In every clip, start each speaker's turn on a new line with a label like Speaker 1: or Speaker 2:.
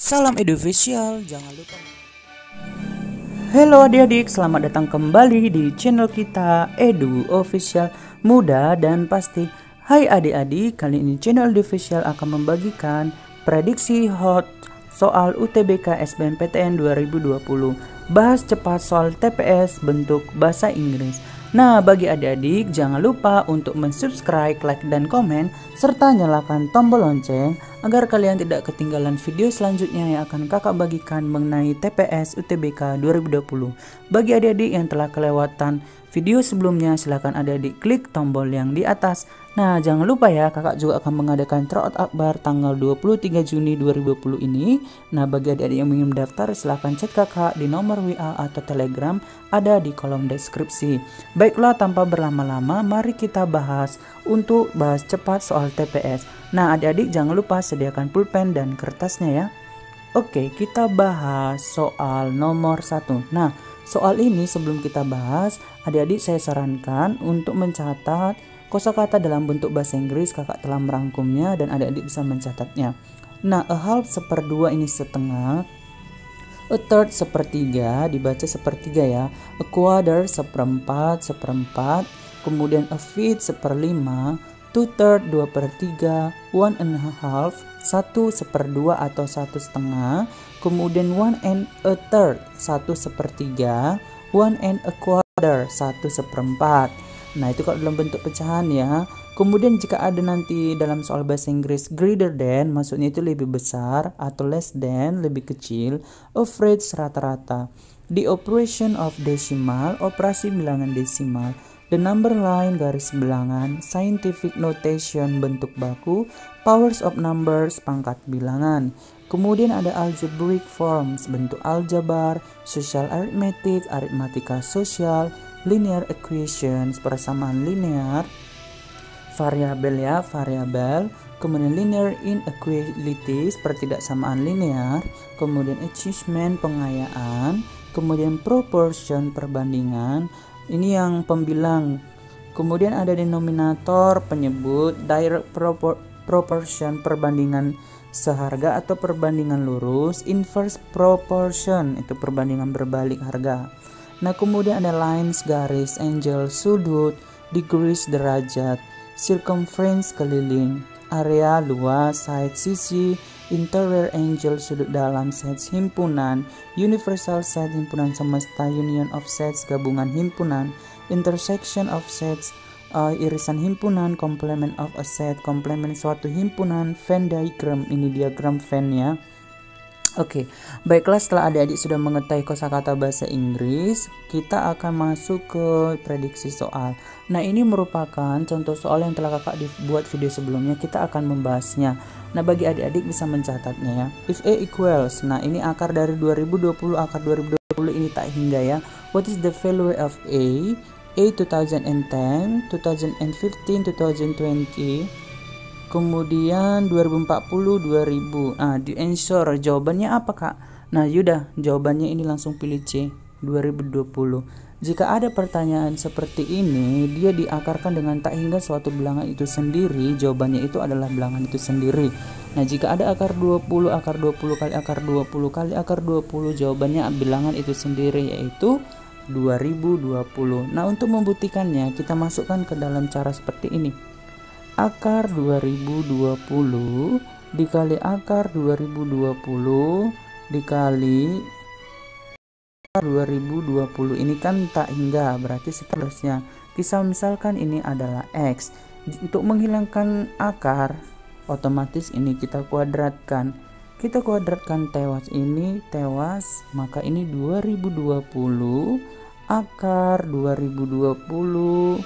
Speaker 1: Salam edufisial, jangan lupa. Halo adik-adik, selamat datang kembali di channel kita Edu Official Mudah dan Pasti. Hai adik-adik, kali ini channel Edu Official akan membagikan prediksi hot soal UTBK SBMPTN 2020. Bahas cepat soal TPS bentuk bahasa Inggris. Nah, bagi adik-adik jangan lupa untuk mensubscribe, like, dan komen, serta nyalakan tombol lonceng agar kalian tidak ketinggalan video selanjutnya yang akan kakak bagikan mengenai TPS UTBK 2020. Bagi adik-adik yang telah kelewatan video sebelumnya, silahkan adik-adik klik tombol yang di atas. Nah, jangan lupa ya, kakak juga akan mengadakan tryout akbar tanggal 23 Juni 2020 ini. Nah, bagi adik-adik yang ingin mendaftar, silahkan chat kakak di nomor WA atau Telegram ada di kolom deskripsi. Baiklah, tanpa berlama-lama, mari kita bahas cepat soal TPS. Nah, adik-adik jangan lupa sediakan pulpen dan kertasnya ya. Oke, kita bahas soal nomor 1. Nah, soal ini sebelum kita bahas, adik-adik saya sarankan untuk mencatat kosakata dalam bentuk bahasa Inggris. Kakak telah merangkumnya dan adik-adik bisa mencatatnya. Nah, a half seperdua ini setengah, a third sepertiga, dibaca sepertiga ya, a quarter seperempat, kemudian a fifth seperlima, 2/3 2/3, 1 and a half 1/2 atau 1/2, kemudian 1 and a third 1/3, 1 and a quarter 1/4. Nah, itu kalau dalam bentuk pecahan ya. Kemudian jika ada nanti dalam soal bahasa Inggris greater than, maksudnya itu lebih besar, atau less than lebih kecil, average rata-rata. The operation of decimal, operasi bilangan desimal. The number line garis bilangan, scientific notation bentuk baku, powers of numbers pangkat bilangan. Kemudian ada algebraic forms bentuk aljabar, social arithmetic aritmatika sosial, linear equations persamaan linear, variabel ya variabel, kemudian linear inequalities pertidaksamaan linear, kemudian achievement pengayaan, kemudian proportion perbandingan, ini yang pembilang. Kemudian ada denominator penyebut, direct proportion perbandingan seharga atau perbandingan lurus, inverse proportion itu perbandingan berbalik harga. Nah, kemudian ada lines garis, angle sudut, degrees derajat, circumference keliling, area luas, side sisi, interior angle sudut dalam, sets himpunan, universal set himpunan semesta, union of sets gabungan himpunan, intersection of sets irisan himpunan, complement of a set komplement suatu himpunan, Venn diagram ini diagram Venn ya. Oke, baiklah, setelah adik-adik sudah mengetahui kosakata bahasa Inggris, kita akan masuk ke prediksi soal. Nah, ini merupakan contoh soal yang telah kakak dibuat video sebelumnya, kita akan membahasnya. Nah, bagi adik-adik bisa mencatatnya ya. If A equals, nah ini akar dari 2020, akar 2020 ini tak hingga ya. What is the value of A? A 2010, 2015, 2020, kemudian 2040, 2000. Nah, di answer jawabannya apa kak? Nah, yaudah jawabannya ini langsung pilih C, 2020. Jika ada pertanyaan seperti ini, dia diakarkan dengan tak hingga suatu bilangan itu sendiri, jawabannya itu adalah bilangan itu sendiri. Nah, jika ada akar 20 kali akar 20 kali akar 20, jawabannya bilangan itu sendiri, yaitu 2020. Nah, untuk membuktikannya kita masukkan ke dalam cara seperti ini. Akar 2020 dikali akar 2020 dikali akar 2020, ini kan tak hingga, berarti seterusnya. Misalkan ini adalah X. Untuk menghilangkan akar, otomatis ini kita kuadratkan. Kita kuadratkan tewas ini tewas, maka ini 2020 akar 2020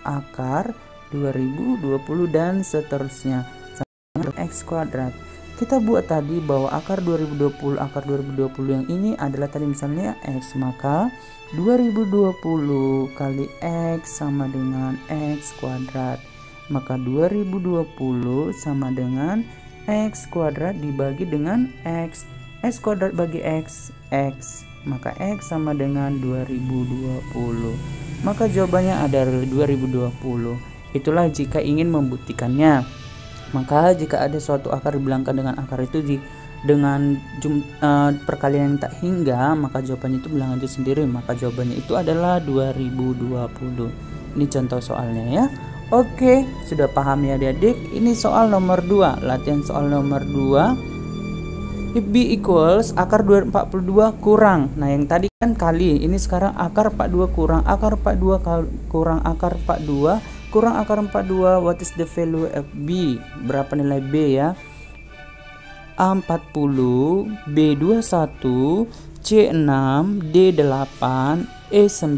Speaker 1: akar 2020 dan seterusnya sama X kuadrat. Kita buat tadi bahwa akar 2020 akar 2020 yang ini adalah tadi misalnya X, maka 2020 kali X sama dengan X kuadrat, maka 2020 sama dengan X kuadrat dibagi dengan X, X kuadrat bagi X, X, maka X sama dengan 2020. Maka jawabannya adalah 2020. Itulah jika ingin membuktikannya. Maka jika ada suatu akar dibilangkan dengan akar itu dengan perkalian yang tak hingga, maka jawabannya itu bilangan itu sendiri, maka jawabannya itu adalah 2020. Ini contoh soalnya ya. Oke, sudah paham ya adik-adik? Ini soal nomor 2, latihan soal nomor 2. If B equals akar 242 kurang. Nah, yang tadi kan kali, ini sekarang akar 42 kurang akar 42 kurang akar 42 kurang akar 42. What is the value of B? Berapa nilai B ya? A40, B21, C6, D8, E9.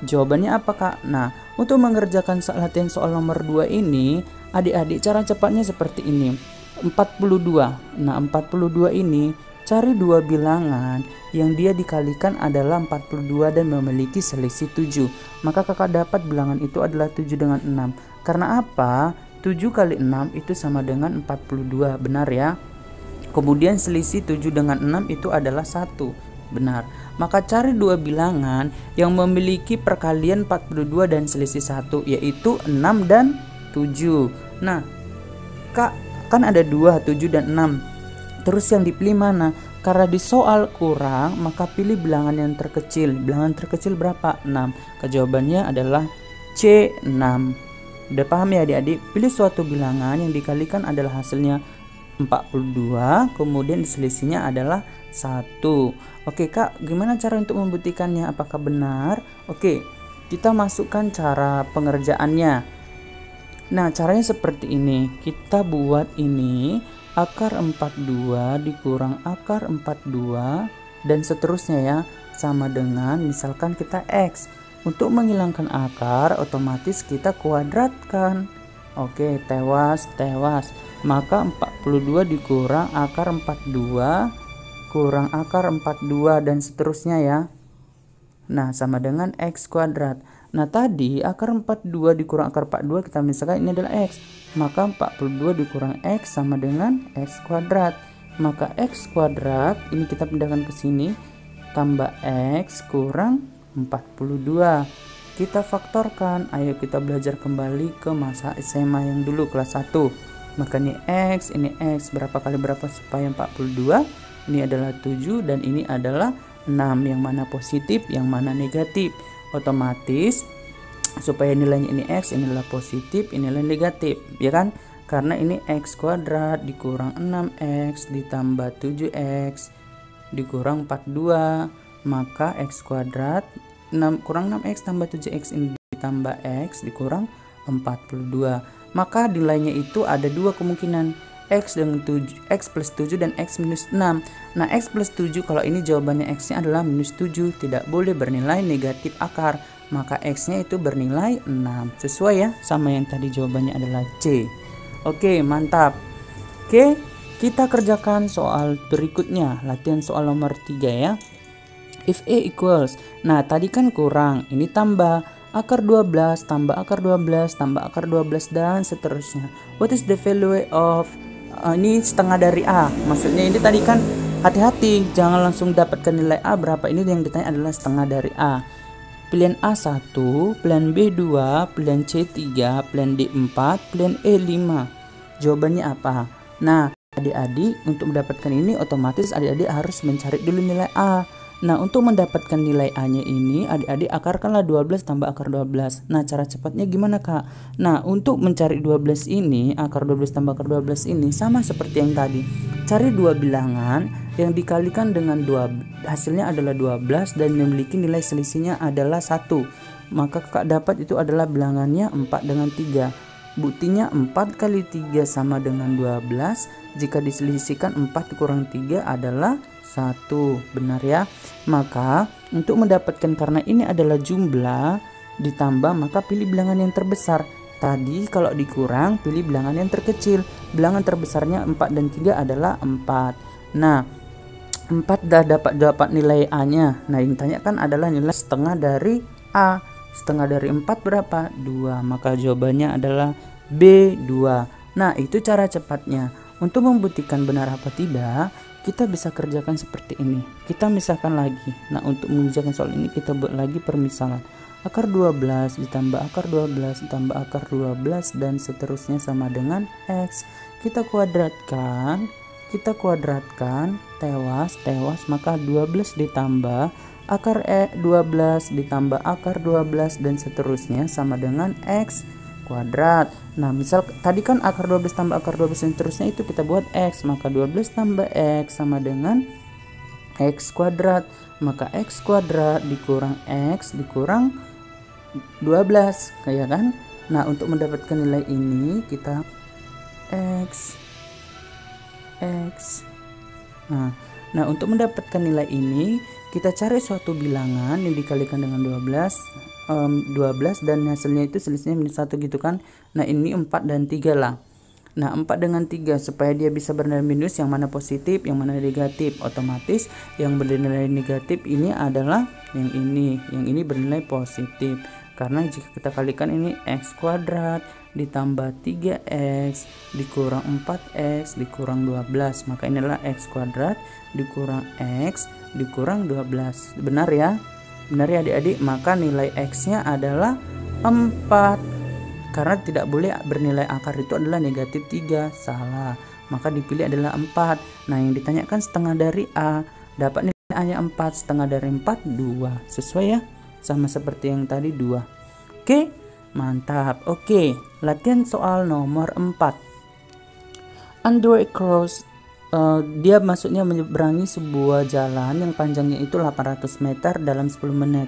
Speaker 1: Jawabannya apa Kak? Nah, untuk mengerjakan latihan soal nomor 2 ini, adik-adik cara cepatnya seperti ini. 42. Nah, 42 ini cari dua bilangan yang dia dikalikan adalah 42 dan memiliki selisih 7. Maka Kakak dapat bilangan itu adalah 7 dengan 6. Karena apa? 7 kali 6 itu sama dengan 42. Benar ya? Kemudian selisih 7 dengan 6 itu adalah 1. Benar. Maka cari dua bilangan yang memiliki perkalian 42 dan selisih 1, yaitu 6 dan 7. Nah, Kak, kan ada 2, 7 dan 6. Terus yang dipilih mana? Karena di soal kurang, maka pilih bilangan yang terkecil. Bilangan terkecil berapa? 6. Jawabannya adalah C6. Udah paham ya adik-adik? Pilih suatu bilangan yang dikalikan adalah hasilnya 42, kemudian selisihnya adalah 1. Oke Kak, gimana cara untuk membuktikannya? Apakah benar? Oke, kita masukkan cara pengerjaannya. Nah, caranya seperti ini. Kita buat ini akar 42 dikurang akar 42 dan seterusnya ya, sama dengan misalkan kita X. Untuk menghilangkan akar, otomatis kita kuadratkan. Oke, tewas. Maka 42 dikurang akar 42 kurang akar 42 dan seterusnya ya. Nah, sama dengan X kuadrat. Nah, tadi akar 42 dikurang akar 42 kita misalkan ini adalah X. Maka 42 dikurang X sama dengan X kuadrat. Maka X kuadrat ini kita pindahkan ke sini, tambah X kurang 42. Kita faktorkan. Ayo kita belajar kembali ke masa SMA yang dulu kelas 1. Maka ini X, berapa kali berapa supaya 42? Ini adalah 7 dan ini adalah 6. Yang mana positif, yang mana negatif. Otomatis supaya nilainya ini X, ini adalah positif, ini adalah negatif, ya kan? Karena ini X kuadrat dikurang 6X ditambah 7X dikurang 42. Maka X kuadrat kurang 6X tambah 7X ini ditambah X dikurang 42. Maka nilainya itu ada dua kemungkinan, X dengan 7, X plus 7 dan X minus 6. Nah, X plus 7 kalau ini jawabannya X nya adalah minus 7, tidak boleh bernilai negatif akar, maka X nya itu bernilai 6. Sesuai ya sama yang tadi, jawabannya adalah C. Oke, mantap. Oke, kita kerjakan soal berikutnya, latihan soal nomor 3 ya. If A equals, nah tadi kan kurang, ini tambah akar 12 tambah akar 12 tambah akar 12 dan seterusnya. What is the value of ini setengah dari A? Maksudnya ini tadi kan hati-hati, jangan langsung dapatkan nilai A berapa. Ini yang ditanya adalah setengah dari A. Pilihan A1, pilihan B2, pilihan C3, pilihan D4, pilihan E5. Jawabannya apa? Nah, adik-adik untuk mendapatkan ini otomatis adik-adik harus mencari dulu nilai A. Nah, untuk mendapatkan nilai A-nya ini, adik-adik akarkanlah 12 tambah akar 12. Nah, cara cepatnya gimana, Kak? Nah, untuk mencari 12 ini, akar 12 tambah akar 12 ini sama seperti yang tadi. Cari dua bilangan yang dikalikan dengan 2, hasilnya adalah 12 dan memiliki nilai selisihnya adalah 1. Maka Kakak dapat itu adalah bilangannya 4 dengan 3. Buktinya 4 kali 3 sama dengan 12. Jika diselisihkan 4 kurang 3 adalah 1, benar ya. Maka untuk mendapatkan, karena ini adalah jumlah ditambah, maka pilih bilangan yang terbesar. Tadi kalau dikurang pilih bilangan yang terkecil. Bilangan terbesarnya 4 dan 3 adalah 4. Nah, 4 dah dapat nilai A nya. Nah, yang ditanyakan adalah nilai setengah dari A. Setengah dari 4 berapa? 2. Maka jawabannya adalah B2. Nah, itu cara cepatnya. Untuk membuktikan benar apa tidak, kita bisa kerjakan seperti ini. Kita misalkan lagi. Nah, untuk mengerjakan soal ini kita buat lagi permisalan. akar 12 ditambah akar 12 ditambah akar 12 dan seterusnya sama dengan X. Kita kuadratkan tewas, maka 12 ditambah akar 12 ditambah akar 12 dan seterusnya sama dengan X kuadrat. Nah, misal tadi kan akar 12 tambah akar 12 dan seterusnya itu kita buat X, maka 12 tambah X sama dengan X kuadrat. Maka X kuadrat dikurang X dikurang 12, kayak kan? Nah, untuk mendapatkan nilai ini kita X. Nah, untuk mendapatkan nilai ini kita cari suatu bilangan yang dikalikan dengan 12 dan hasilnya itu selisihnya -1 gitu kan. Nah, ini 4 dan 3 lah. Nah, 4 dengan 3 supaya dia bisa bernilai minus, yang mana positif, yang mana negatif. Otomatis yang bernilai negatif ini adalah yang ini bernilai positif. Karena jika kita kalikan ini X kuadrat ditambah 3X dikurang 4X dikurang 12, maka inilah X kuadrat dikurang X dikurang 12. Benar ya? Benar ya adik-adik? Maka nilai X-nya adalah 4. Karena tidak boleh bernilai akar itu adalah negatif 3. Salah. Maka dipilih adalah 4. Nah, yang ditanyakan setengah dari A. Dapat nilai A-nya 4. Setengah dari 4, 2. Sesuai ya? Sama seperti yang tadi 2. Oke, mantap. Oke, latihan soal nomor 4. Under a cross, dia maksudnya menyeberangi sebuah jalan yang panjangnya itu 800 meter dalam 10 menit.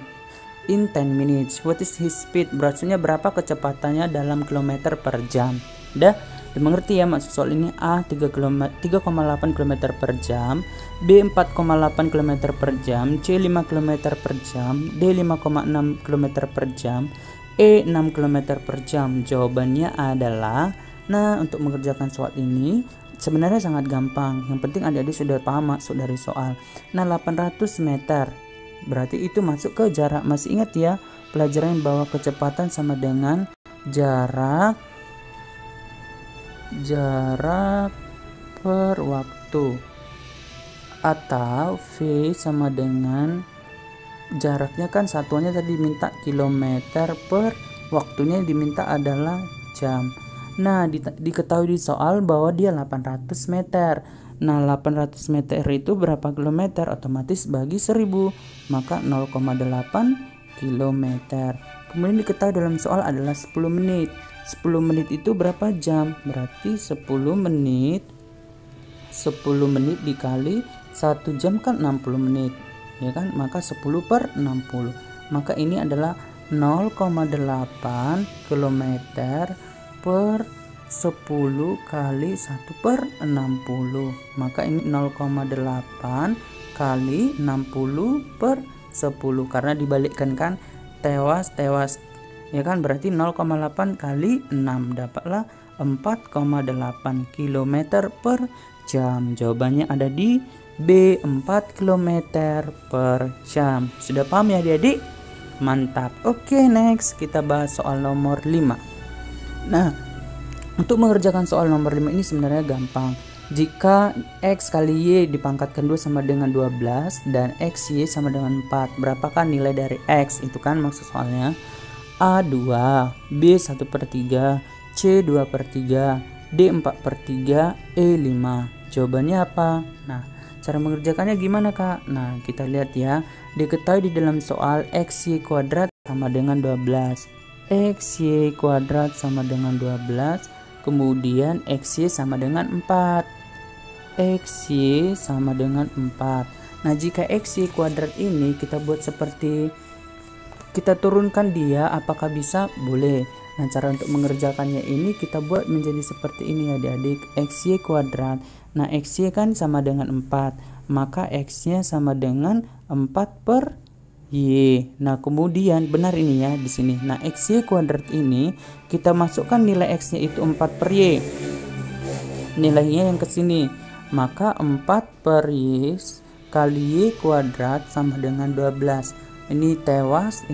Speaker 1: In 10 minutes. What is his speed? Maksudnya berapa kecepatannya dalam kilometer per jam. Udah dimengerti ya maksud soal ini. A 3,8 km per jam, B 4,8 km per jam, C 5 km per jam, D 5,6 km per jam, E 6 km per jam. Jawabannya adalah, nah, untuk mengerjakan soal ini sebenarnya sangat gampang. Yang penting adik-adik sudah paham maksud dari soal. Nah, 800 meter berarti itu masuk ke jarak. Masih ingat ya pelajaran bahwa kecepatan sama dengan jarak per waktu, atau V sama dengan jaraknya kan satuannya tadi minta kilometer per waktunya diminta adalah jam. Nah, diketahui di soal bahwa dia 800 meter. Nah, 800 meter itu berapa kilometer? Otomatis bagi 1000, maka 0,8 kilometer. Kemudian diketahui dalam soal adalah 10 menit. 10 menit itu berapa jam? Berarti 10 menit dikali 1 jam kan 60 menit. Ya kan? Maka 10 per 60. Maka ini adalah 0,8 km per 10 kali 1 per 60. Maka ini 0,8 kali 60 per 10. Karena dibalikkan kan tewas ya kan, berarti 0,8 kali 6 dapatlah 4,8 km per jam. Jawabannya ada di B, 4 km per jam. Sudah paham ya adik-adik? Mantap. Oke, next kita bahas soal nomor 5. Nah, untuk mengerjakan soal nomor 5 ini sebenarnya gampang. Jika X kali Y dipangkatkan 2 sama dengan 12 dan XY sama dengan 4, berapakah nilai dari X? Itu kan maksud soalnya. A 2, B 1/3, C 2/3, D 4/3, E 5. Jawabannya apa? Nah, cara mengerjakannya gimana kak? Nah, kita lihat ya. Diketahui di dalam soal XY kuadrat sama dengan 12. XY kuadrat sama dengan 12. Kemudian XY sama dengan 4. XY sama dengan 4. Nah, jika XY kuadrat ini kita buat seperti, kita turunkan dia, apakah bisa? Boleh. Nah, cara untuk mengerjakannya ini kita buat menjadi seperti ini adik-adik. XY kuadrat. Nah, XY kan sama dengan 4. Maka X-nya sama dengan 4 per Y. Nah, kemudian benar ini ya di sini. Nah, XY kuadrat ini kita masukkan nilai X-nya itu 4 per Y. Nilainya yang ke sini. Maka 4 per Y kali Y kuadrat sama dengan 12. Ini tewas,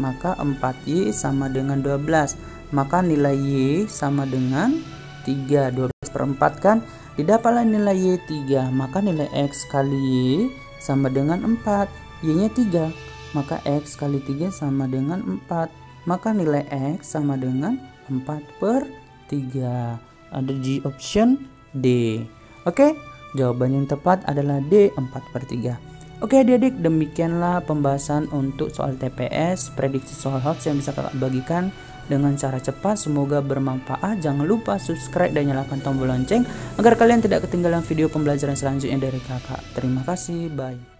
Speaker 1: maka 4Y sama dengan 12. Maka nilai Y sama dengan 3. 12 per 4 kan? Didapatlah nilai Y 3. Maka nilai X kali Y sama dengan 4. Y nya 3. maka X kali 3 sama dengan 4. Maka nilai X sama dengan 4/3. Ada di option D. Oke, jawaban yang tepat adalah D, 4/3. Oke adik-adik, demikianlah pembahasan untuk soal TPS, prediksi soal hoax yang bisa kakak bagikan dengan cara cepat. Semoga bermanfaat. Jangan lupa subscribe dan nyalakan tombol lonceng agar kalian tidak ketinggalan video pembelajaran selanjutnya dari kakak. Terima kasih, bye.